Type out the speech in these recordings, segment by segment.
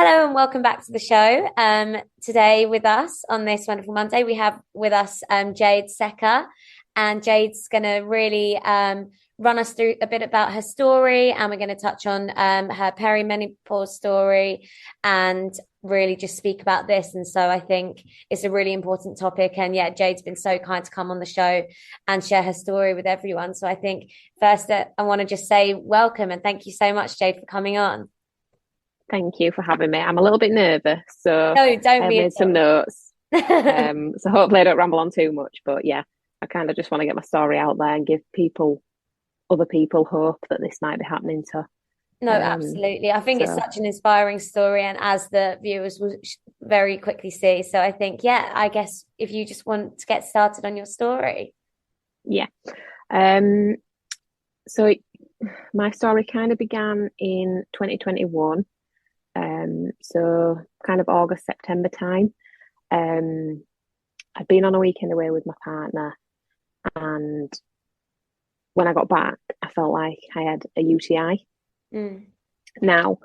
Hello and welcome back to the show. Today with us on this wonderful Monday, we have with us Jade Secker, and Jade's going to really run us through a bit about her story, and we're going to touch on her perimenopause story and really just speak about this. And so I think it's a really important topic. And yeah, Jade's been so kind to come on the show and share her story with everyone. So I think first, I want to just say welcome and thank you so much, Jade, for coming on. Thank you for having me. I'm a little bit nervous, so No, I don't have be at made some all. notes. So hopefully I don't ramble on too much. But yeah, I kind of just want to get my story out there and give other people hope that this might be happening to. No, Um, absolutely. I think it's so such an inspiring story, and as the viewers will very quickly see. So I think, yeah, I guess if you just want to get started on your story. yeah. Um, so it, my story kind of began in 2021. So kind of August, September time. Um, I'd been on a weekend away with my partner, and when I got back, I felt like I had a UTI. Mm, Now,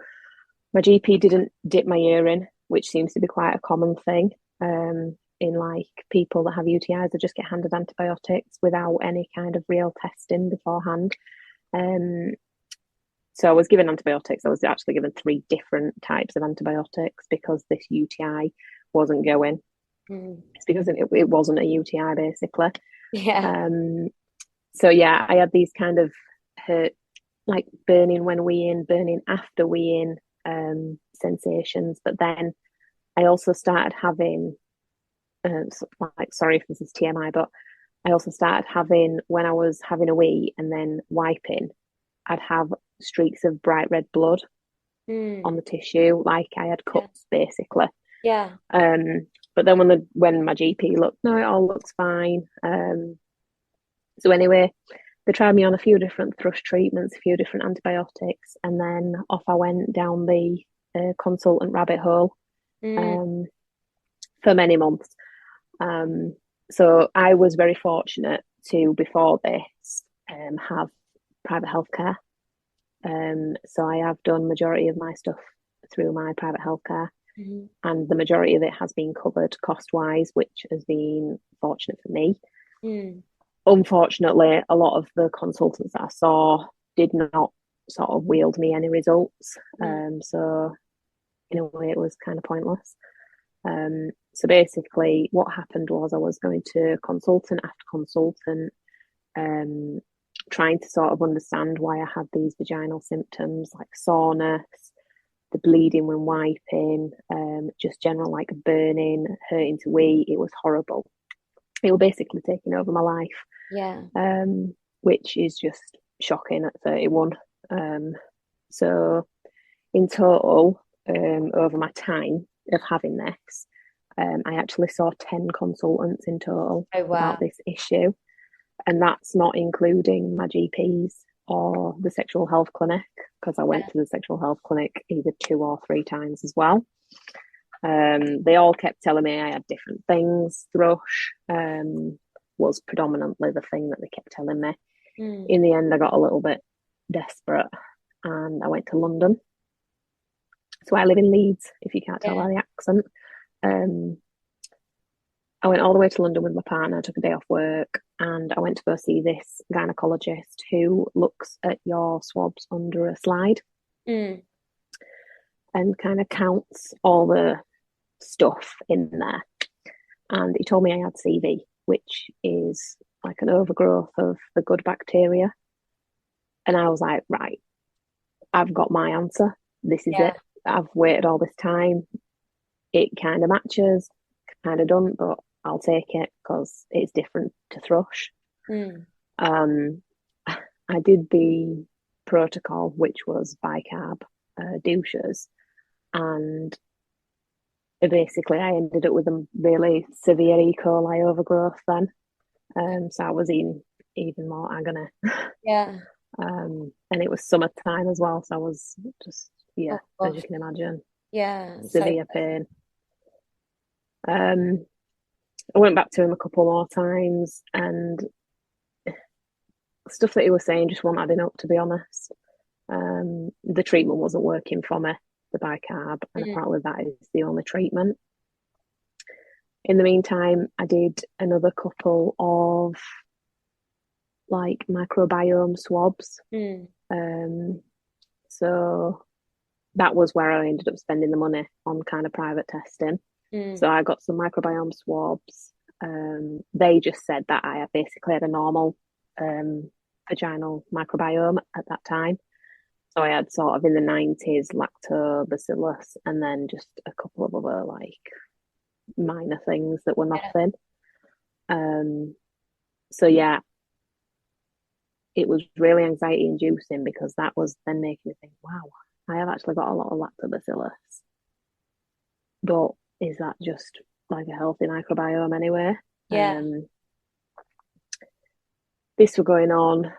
my GP didn't dip my urine, which seems to be quite a common thing in like people that have UTIs. They just get handed antibiotics without any kind of real testing beforehand. Um, so I was given antibiotics. I was actually given three different types of antibiotics because this UTI wasn't going. mm. It's because it wasn't a UTI basically. Yeah. Um, so yeah, I had these kind of hurt, like burning when weeing, burning after weeing, sensations. But then I also started having, like, sorry if this is TMI, but I also started having when I was having a wee and then wiping, I'd have streaks of bright red blood on Mm, the tissue, like I had yeah. cuts basically. Yeah. Um, but then when my GP looked, no, it all looks fine. So anyway, they tried me on a few different thrush treatments, a few different antibiotics, and then off I went down the consultant rabbit hole Mm, um, for many months. Um, so I was very fortunate to, before this, have private healthcare. So I have done majority of my stuff through my private healthcare, mm, and the majority of it has been covered cost wise, which has been fortunate for me. mm, Unfortunately, a lot of the consultants that I saw did not sort of wield me any results. mm, So in a way, it was kind of pointless. So basically, what happened was I was going to consultant after consultant, um, trying to sort of understand why I had these vaginal symptoms like soreness, the bleeding when wiping, just general like burning, hurting to wee. It was horrible. It was basically taking over my life, yeah. which is just shocking at 31. Um, so in total, over my time of having this, I actually saw 10 consultants in total Oh, about wow. this issue. And that's not including my GPs or the sexual health clinic, because I went Yeah. to the sexual health clinic either two or three times as well. They all kept telling me I had different things. Thrush was predominantly the thing that they kept telling me. Mm, In the end, I got a little bit desperate and I went to London. So I live in Leeds, if you can't tell yeah. by the accent. Um, I went all the way to London with my partner, took a day off work, and I went to go see this gynecologist who looks at your swabs under a slide Mm, and kind of counts all the stuff in there. And he told me I had CV, which is like an overgrowth of the good bacteria. And I was like, right, I've got my answer. This is yeah. it. I've waited all this time. It kind of matches, kind of don't, but I'll take it because it's different to thrush. Mm, Um, I did the protocol, which was bicarb douches, and basically I ended up with a really severe E. coli overgrowth then. So I was in even more agony. yeah. And it was summertime as well, so I was just, yeah, Oh, as you gosh. can imagine, Yeah. So, severe pain. Um, I went back to him a couple more times, and stuff that he was saying just wasn't adding up, to be honest. The treatment wasn't working for me. the bicarb, and Mm. apparently that is the only treatment. In the meantime, I did another couple of like microbiome swabs. Mm. Um, so that was where I ended up spending the money on kind of private testing. Mm. So I got some microbiome swabs. They just said that I basically had a normal vaginal microbiome at that time. So I had sort of in the 90s lactobacillus and then just a couple of other like minor things that were Yeah. nothing. Um, so yeah, it was really anxiety inducing because that was then making me think, wow, I have actually got a lot of lactobacillus. But is that just like a healthy microbiome anyway? Yeah. This was going on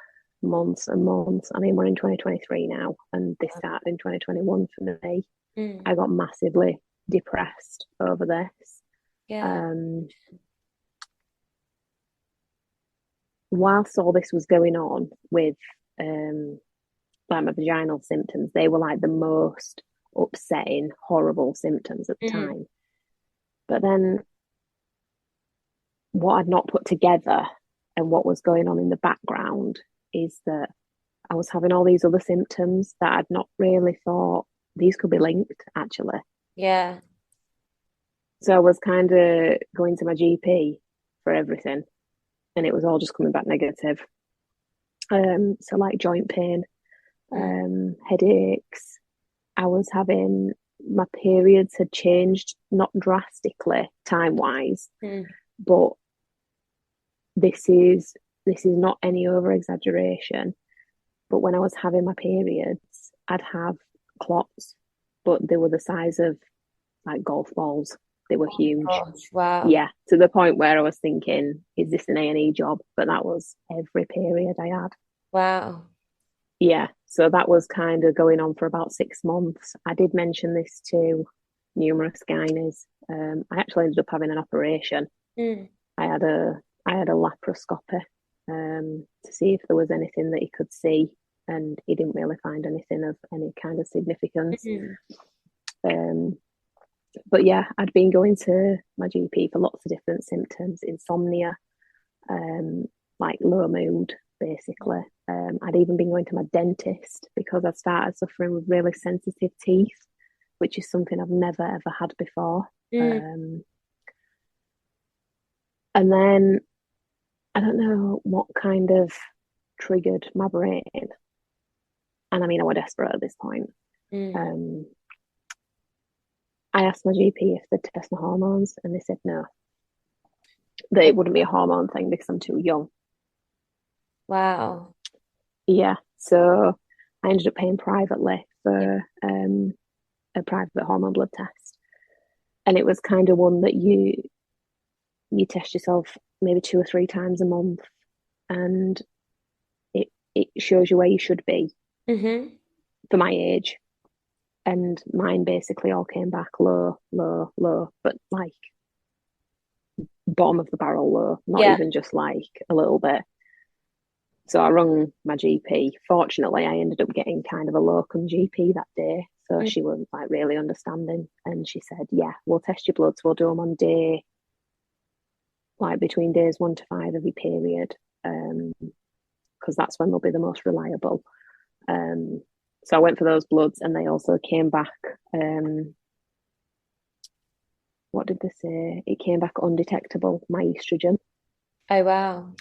months and months. I mean, we're in 2023 now, and this started in 2021 for me. Mm. I got massively depressed over this. Yeah. Um, whilst all this was going on with like my vaginal symptoms, they were like the most upsetting, horrible symptoms at the Mm. time. But then what I'd not put together and what was going on in the background is that I was having all these other symptoms that I'd not really thought these could be linked actually. Yeah. So I was kind of going to my GP for everything and it was all just coming back negative. So like joint pain, Mm. headaches. I was having my periods had changed, not drastically time wise, Mm. but this is this is not any over exaggeration. But when I was having my periods, I'd have clots, but they were the size of like golf balls. They were Oh my huge. gosh. Wow. Yeah, to the point where I was thinking, is this an A&E job? But that was every period I had. Wow. Yeah, so that was kind of going on for about 6 months. I did mention this to numerous gynaes. I actually ended up having an operation. Mm. I had a I had a laparoscopy to see if there was anything that he could see, and he didn't really find anything of any kind of significance. Mm. Um, but yeah, I'd been going to my GP for lots of different symptoms, insomnia, um, like low mood, basically. I'd even been going to my dentist because I'd started suffering with really sensitive teeth, which is something I've never ever had before. Mm. And then I don't know what kind of triggered my brain. And I mean, I was desperate at this point. Mm. Um, I asked my GP if they'd test my hormones, and they said no, that it wouldn't be a hormone thing because I'm too young. Wow. Yeah, so I ended up paying privately for a private hormone blood test, and it was kind of one that you test yourself maybe 2 or 3 times a month, and it shows you where you should be Mm-hmm. for my age. And mine basically all came back low, low, low, but like bottom of the barrel low, not Yeah. even just like a little bit. So I rung my GP. Fortunately, I ended up getting kind of a locum GP that day. So Mm. she was like really understanding. And she said, yeah, we'll test your bloods. We'll do them on day, like between days 1 to 5 of your period, because that's when they'll be the most reliable. Um, so I went for those bloods and they also came back. What did they say? It came back undetectable, my estrogen. Oh, wow.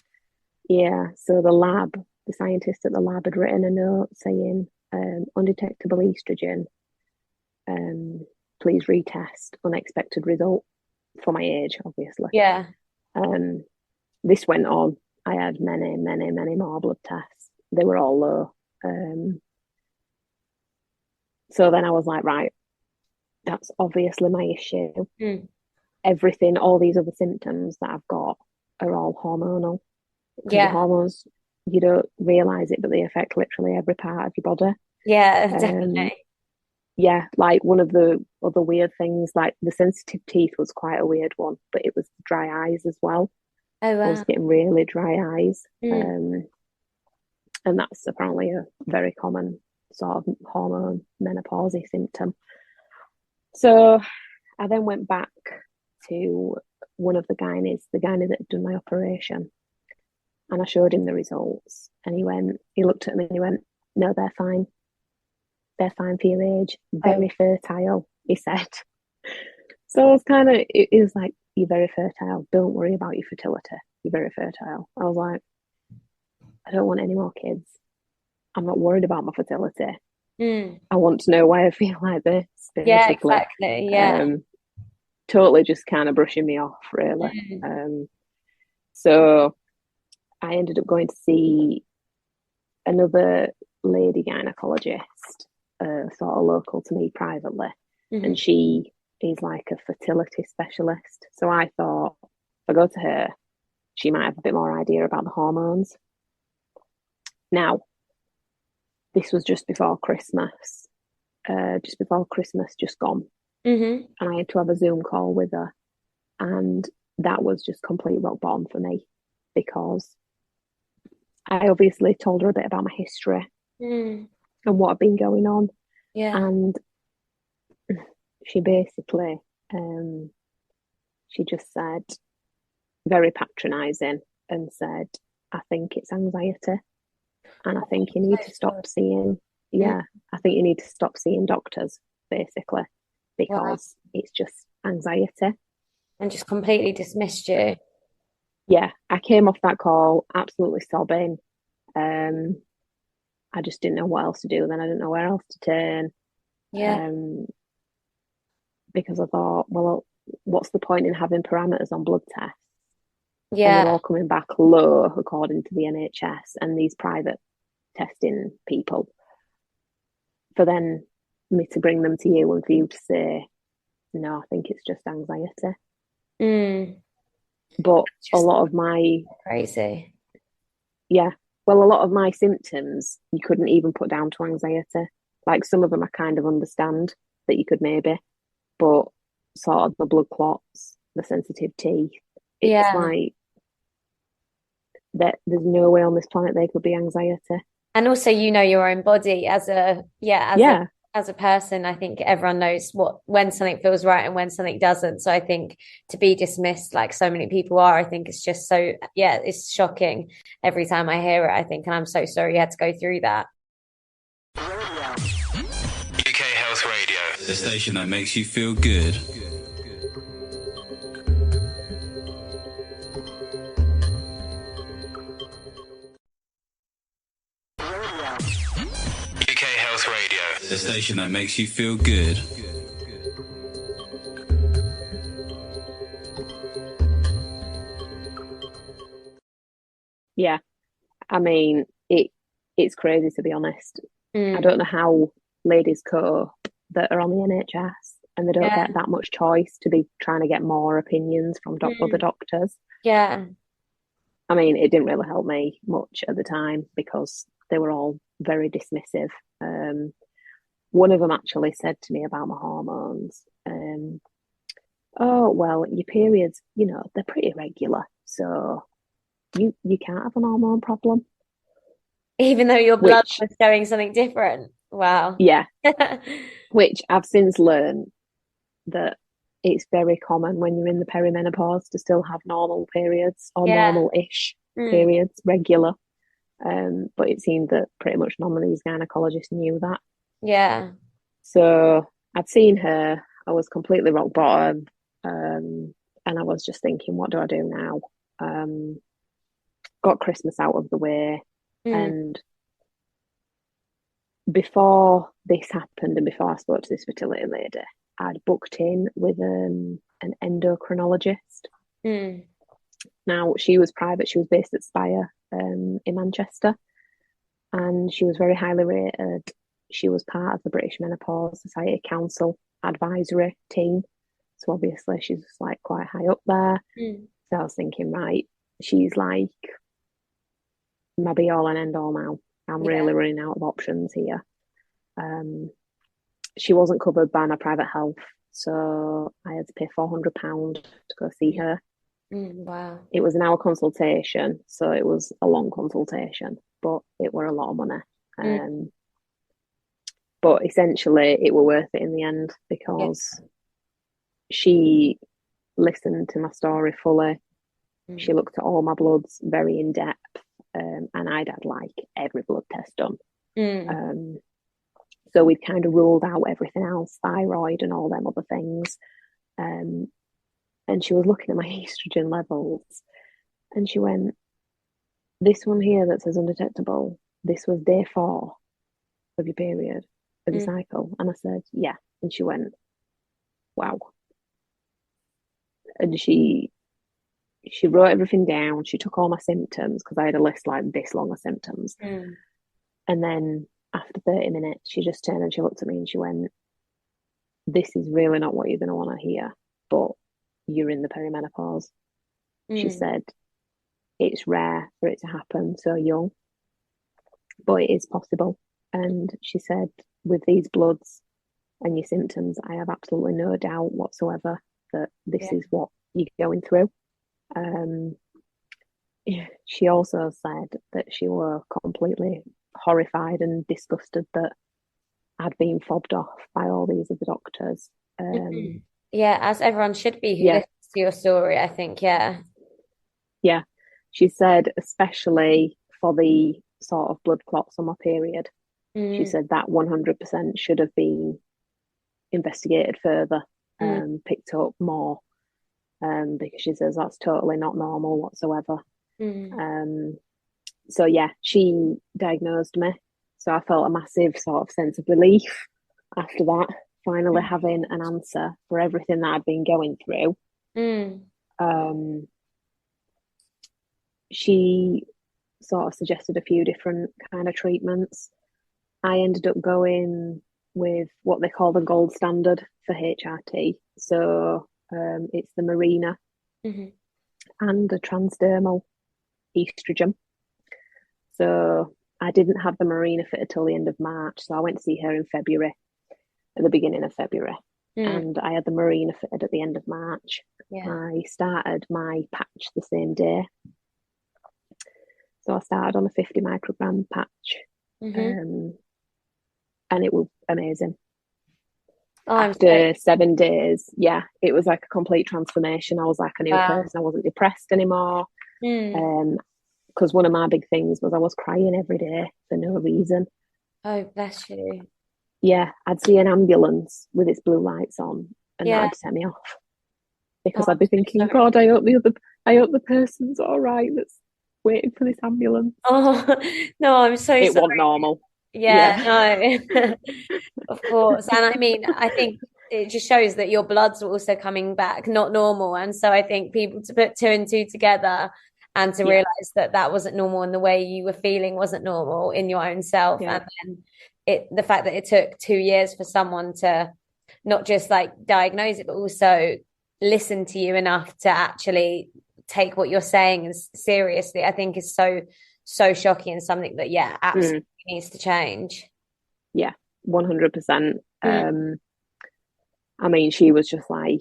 Yeah, so the scientist at the lab had written a note saying undetectable estrogen. Um, please retest. Unexpected result for my age, obviously. Yeah. Um, this went on. I had many, many, many more blood tests. They were all low. So then I was like, right, that's obviously my issue. Mm. Everything, all these other symptoms that I've got are all hormonal because your Yeah. hormones, you don't realize it, but they affect literally every part of your body. Yeah, Um, definitely. yeah, like one of the other weird things, like the sensitive teeth was quite a weird one, but it was dry eyes as well. Oh, I was wow. getting really dry eyes. Mm. And that's apparently a very common sort of hormone menopause symptom. So I then went back to one of the gynae that had done my operation, and I showed him the results. And he looked at me and he went, "No, they're fine. They're fine for your age. Oh, Very fertile," he said. So I was kind of, it was like, "You're very fertile. Don't worry about your fertility. You're very fertile." I was like, "I don't want any more kids. I'm not worried about my fertility. mm. I want to know why I feel like this," Yeah, basically. exactly. Yeah. Um, Totally just kind of brushing me off, really. Mm. Um, so I ended up going to see another lady gynecologist, sort of local to me privately, Hmm. and she is like a fertility specialist. So I thought if I go to her, she might have a bit more idea about the hormones. Now, this was just before Christmas, just gone, Hmm. and I had to have a Zoom call with her, and that was just complete rock bottom for me because I obviously told her a bit about my history Mm. and what had been going on, Yeah. and she basically, um, she just said, very patronising, and said, "I think it's anxiety, and I Oh, think you I'm need to so sorry. stop seeing, Mm. yeah, I think you need to stop seeing doctors, basically, Wow. because it's just anxiety." And just completely dismissed you. Yeah, I came off that call absolutely sobbing. Um, I just didn't know what else to do. Then I didn't know where else to turn. Yeah. Um, because I thought, well, what's the point in having parameters on blood tests? And they're Yeah. all coming back low according to the NHS and these private testing people. For then me to bring them to you and for you to say, no, I think it's just anxiety. Mm. But a Just lot of my, crazy. yeah, well, a lot of my symptoms you couldn't even put down to anxiety. Like some of them I kind of understand that you could maybe, but sort of the blood clots, the sensitive teeth, it's Yeah. like that there's no way on this planet there could be anxiety. And also, you know your own body as a, yeah, Yeah, as a person. I think everyone knows what when something feels right and when something doesn't. So I think to be dismissed like so many people are, I think it's just so, yeah, it's shocking every time I hear it, I think. And I'm so sorry you had to go through that. UK Health Radio, the station that makes you feel good. UK Health Radio, the station that makes you feel good. yeah. I mean, it's crazy to be honest. I Mm. don't know how ladies cope that are on the NHS and they don't Yeah. get that much choice to be trying to get more opinions from other Mm. doctors. Yeah. I mean, it didn't really help me much at the time because they were all very dismissive. Um, One of them actually said to me about my hormones, "Oh, well, your periods, they're pretty regular, so you can't have an hormone problem." Even though your blood Which, was showing something different. Wow. yeah, which I've since learned that it's very common when you're in the perimenopause to still have normal periods or Yeah. normal-ish Mm. periods, regular. But it seemed that pretty much none of these gynecologists knew that. Yeah. So I'd seen her. I was completely rock bottom. And I was just thinking, what do I do now? Um, got Christmas out of the way. Mm. And before this happened and before I spoke to this fertility lady, I'd booked in with an endocrinologist. Mm. Now, she was private, she was based at Spire in Manchester, and she was very highly rated. She was part of the British Menopause Society Council advisory team. So obviously she's like quite high up there. Mm. So I was thinking, right, she's like my be all and end all now. I'm Yeah. really running out of options here. Um, she wasn't covered by my private health, so I had to pay £400 to go see her. Mm. Wow. It was an hour consultation, so it was a long consultation, but it were a lot of money. Mm. Um, But essentially, it were worth it in the end because she listened to my story fully. She looked at all my bloods very in depth, and I'd had like every blood test done. So we'd kind of ruled out everything else, thyroid and all them other things. And she was looking at my estrogen levels, and she went, "This one here that says undetectable, this was day 4 of your period, of your cycle." And I said, "Yeah." And she went, "Wow." And she wrote everything down. She took all my symptoms because I had a list like this long of symptoms. And then after 30 minutes, she just turned and she looked at me and she went, "This is really not what you're going to want to hear, but you're in the perimenopause." She said, "It's rare for it to happen so young, but it is possible." And she said, "With these bloods and your symptoms, I have absolutely no doubt whatsoever that this is what you're going through." She also said that she were completely horrified and disgusted that I'd been fobbed off by all these other doctors. Yeah, as everyone should be who listens to your story, I think. Yeah. She said, especially for the sort of blood clots on my period, she said that 100% should have been investigated further, picked up more, because she says that's totally not normal whatsoever. So yeah, she diagnosed me. So I felt a massive sort of sense of relief after that, finally having an answer for everything that I'd been going through. She sort of suggested a few different kind of treatments. I ended up going with what they call the gold standard for HRT. So it's the Mirena and a transdermal estrogen. So I didn't have the Mirena fitted till the end of March. So I went to see her in February, at the beginning of February. And I had the Mirena fitted at the end of March. I started my patch the same day. So I started on a 50 microgram patch. And it was amazing. After 7 days, it was like a complete transformation. I was like a new person. I wasn't depressed anymore. Because one of my big things was I was crying every day for no reason. Oh, bless you. Yeah, I'd see an ambulance with its blue lights on, and that would set me off. Because I'd be thinking, God, I hope the person's all right that's waiting for this ambulance. Oh no, I'm so it sorry. wasn't normal. No. Of course. And I mean, I think it just shows that your blood's also coming back not normal. And so I think people to put 2 and 2 together and to realize that that wasn't normal and the way you were feeling wasn't normal in your own self. And then the fact that it took 2 years for someone to not just like diagnose it, but also listen to you enough to actually take what you're saying as seriously, I think is so shocking and something that absolutely needs to change. 100%. I mean, she was just like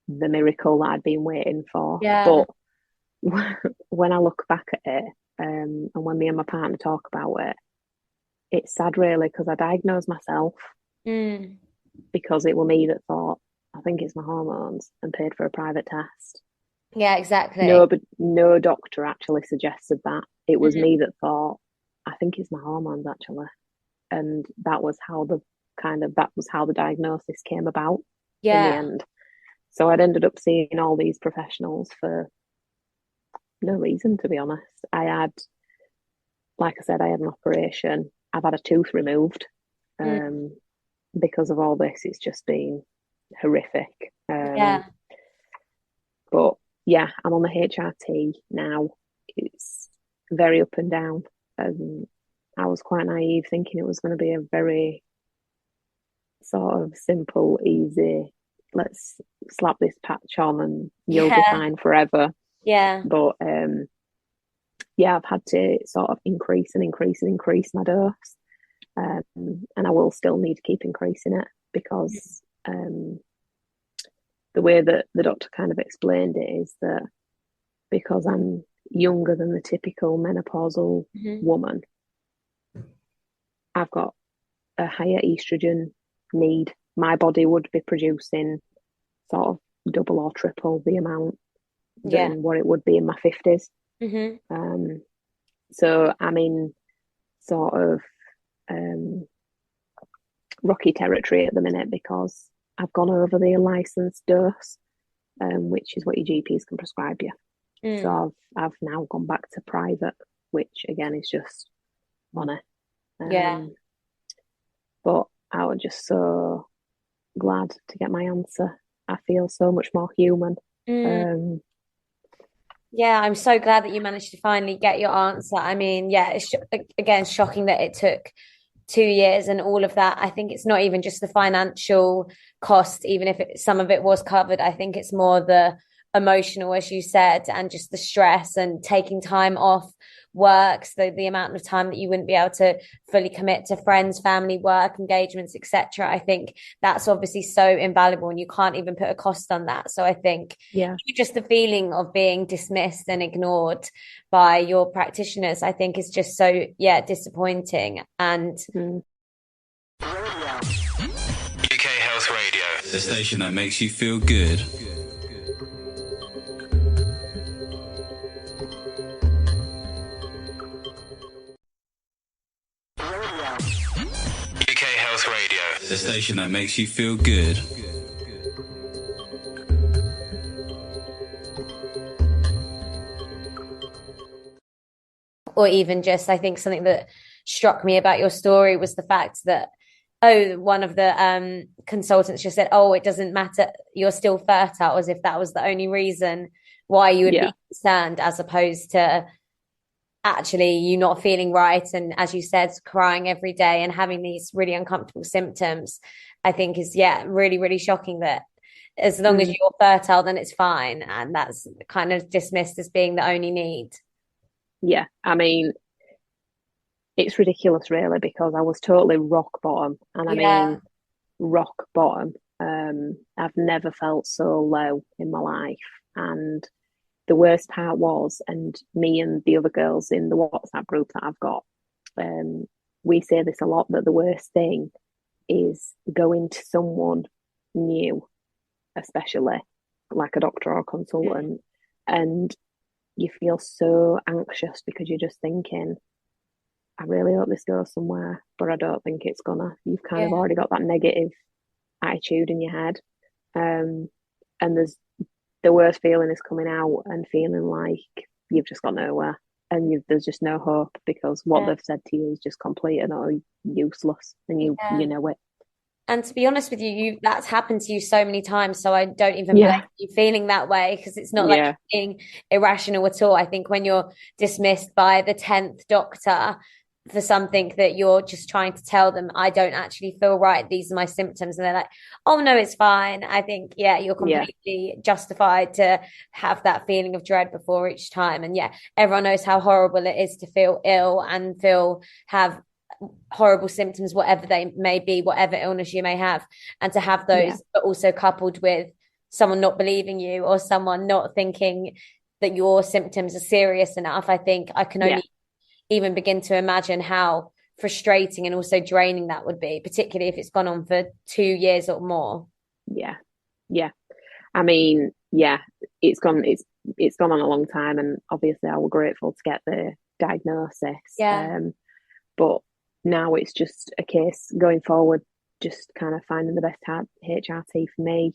the miracle that I'd been waiting for. But when I look back at it, and when me and my partner talk about it, it's sad really because I diagnosed myself because it was me that thought, I think it's my hormones, and paid for a private test. Yeah, exactly. No doctor actually suggested that. It was me that thought, I think it's my hormones actually. And that was how the diagnosis came about in the end. So I'd ended up seeing all these professionals for no reason, to be honest. I had, like I said, I had an operation. I've had a tooth removed. Because of all this, it's just been horrific. But yeah, I'm on the HRT now. It's very up and down. I was quite naive thinking it was going to be a very sort of simple, easy, let's slap this patch on and you'll be fine forever. But I've had to sort of increase my dose. And I will still need to keep increasing it because the way that the doctor kind of explained it is that because I'm younger than the typical menopausal woman, I've got a higher estrogen need. My body would be producing sort of double or triple the amount than what it would be in my 50s. So I'm in sort of rocky territory at the minute because I've gone over the licensed dose, which is what your GPs can prescribe you. So I've now gone back to private, which again is just money. But I was just so glad to get my answer. I feel so much more human. Yeah, I'm so glad that you managed to finally get your answer. I mean, yeah, it's again shocking that it took 2 years and all of that. I think it's not even just the financial cost, even if some of it was covered. I think it's more the emotional, as you said, and just the stress and taking time off work, so the amount of time that you wouldn't be able to fully commit to friends, family, work engagements, etc. I think that's obviously so invaluable, and you can't even put a cost on that. So I think just the feeling of being dismissed and ignored by your practitioners, I think is just so disappointing. And UK Health Radio, the station that makes you feel good. UK Health Radio, the station that makes you feel good. Or even just, I think something that struck me about your story was the fact that, one of the consultants just said, it doesn't matter, you're still fertile, as if that was the only reason why you would be concerned, as opposed to actually you not feeling right. And as you said, crying every day and having these really uncomfortable symptoms, I think is, really, really shocking that as long as you're fertile, then it's fine. And that's kind of dismissed as being the only need. Yeah, I mean, it's ridiculous, really, because I was totally rock bottom. And I mean, rock bottom. I've never felt so low in my life. And the worst part was, and me and the other girls in the WhatsApp group that I've got, we say this a lot, that the worst thing is going to someone new, especially like a doctor or a consultant, and you feel so anxious because you're just thinking, I really hope this goes somewhere, but I don't think it's gonna. You've kind of already got that negative attitude in your head. And there's the worst feeling is coming out and feeling like you've just got nowhere, and there's just no hope, because what they've said to you is just complete and utter useless, and you know it. And to be honest with you, that's happened to you so many times. So I don't even blame you feeling that way, because it's not like you're being irrational at all. I think when you're dismissed by the 10th doctor for something that you're just trying to tell them, I don't actually feel right, these are my symptoms, and they're like, oh no, it's fine, I think you're completely justified to have that feeling of dread before each time. And everyone knows how horrible it is to feel ill and have horrible symptoms, whatever they may be, whatever illness you may have, and to have those but also coupled with someone not believing you, or someone not thinking that your symptoms are serious enough. I think I can only even begin to imagine how frustrating and also draining that would be, particularly if it's gone on for 2 years or more. I mean, it's gone on a long time, and obviously I was grateful to get the diagnosis, but now it's just a case going forward, just kind of finding the best HRT for me,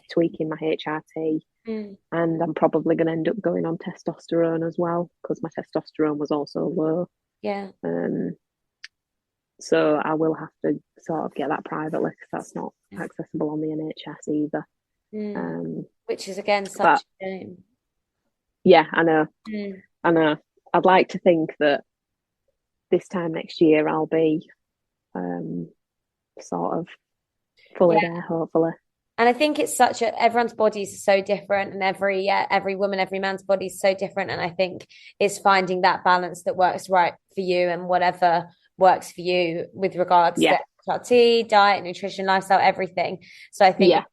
tweaking my HRT. And I'm probably going to end up going on testosterone as well, because my testosterone was also low. So I will have to sort of get that privately, because that's not accessible on the NHS either. Which is, again, such a shame. Yeah, I know. I know. I'd like to think that this time next year I'll be sort of fully there, hopefully. And I think it's everyone's bodies are so different, and every woman, every man's body is so different. And I think it's finding that balance that works right for you, and whatever works for you with regards to HRT, diet, nutrition, lifestyle, everything. So I think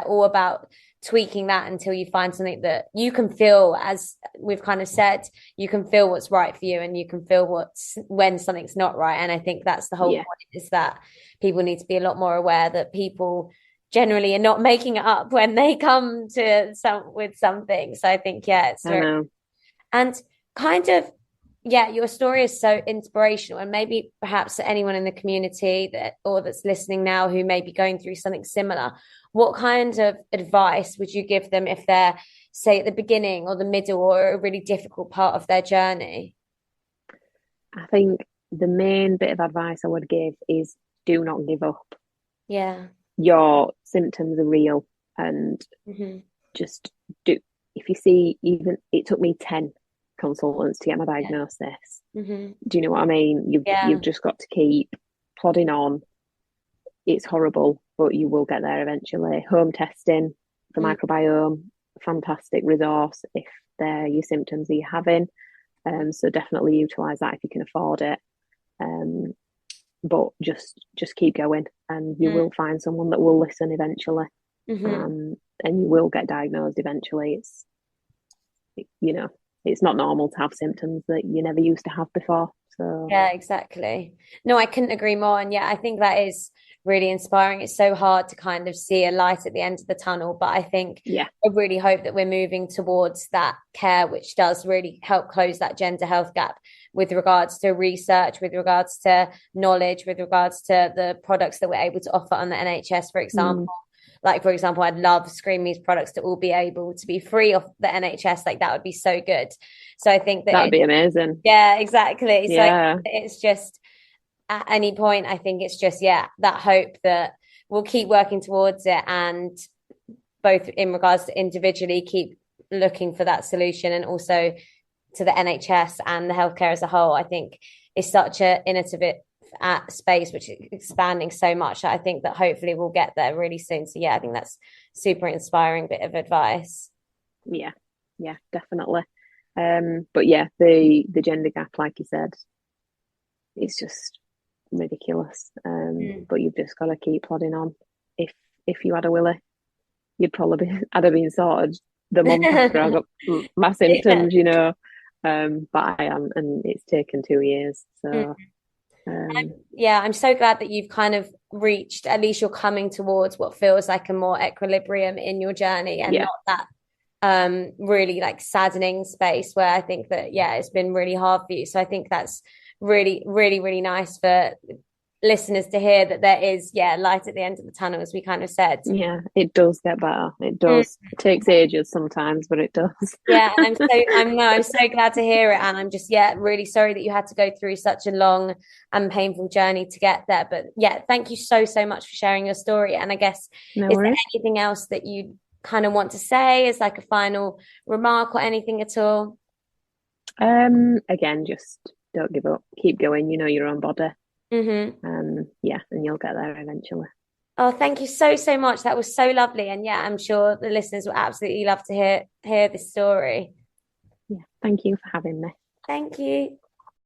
all about tweaking that until you find something that you can feel, as we've kind of said, you can feel what's right for you and you can feel when something's not right. And I think that's the whole point, is that people need to be a lot more aware that people generally are not making it up when they come to with something. So I think, it's very, and kind of, your story is so inspirational, and maybe perhaps anyone in the community that's listening now who may be going through something similar, what kind of advice would you give them if they're, say, at the beginning or the middle or a really difficult part of their journey? I think the main bit of advice I would give is do not give up. Yeah. Your symptoms are real, and just do. If you see, even it took me 10 consultants to get my diagnosis. Do you know what I mean? You've just got to keep plodding on. It's horrible, but you will get there eventually. Home testing for microbiome, fantastic resource if they're your symptoms that you're having. So definitely utilize that if you can afford it. But just keep going, and you will find someone that will listen eventually. And you will get diagnosed eventually. It's not normal to have symptoms that you never used to have before. So yeah, exactly. No, I couldn't agree more. And I think that is really inspiring. It's so hard to kind of see a light at the end of the tunnel, but I think I really hope that we're moving towards that care, which does really help close that gender health gap with regards to research, with regards to knowledge, with regards to the products that we're able to offer on the NHS, for example. Like, for example, I'd love Screamy's products to all be able to be free off the NHS. Like, that would be so good. So I think that'd be amazing. Yeah, exactly. So it's just, at any point, I think it's just, that hope that we'll keep working towards it, and both in regards to individually keep looking for that solution, and also to the NHS and the healthcare as a whole. I think it's such an innovative space which is expanding so much. I think that hopefully we'll get there really soon. So I think that's super inspiring bit of advice. Yeah, definitely. But the gender gap, like you said, it's just ridiculous. But you've just got to keep plodding on. If you had a willy, I'd have been sorted the month after I got my symptoms, but I am, and it's taken 2 years. So I'm so glad that you've kind of reached, at least you're coming towards what feels like a more equilibrium in your journey, and not that really like saddening space where I think that it's been really hard for you. So I think that's really, really, really nice for listeners to hear that there is light at the end of the tunnel, as we kind of said. It does get better. It does. It takes ages sometimes, but it does. And I'm so glad to hear it, and I'm just really sorry that you had to go through such a long and painful journey to get there. But thank you so much for sharing your story. And I guess is there anything else that you kind of want to say as like a final remark or anything at all? Again, just don't give up. Keep going. You know your own body. And you'll get there eventually. Oh, thank you so much. That was so lovely. And I'm sure the listeners will absolutely love to hear this story. Thank you for having me. Thank you.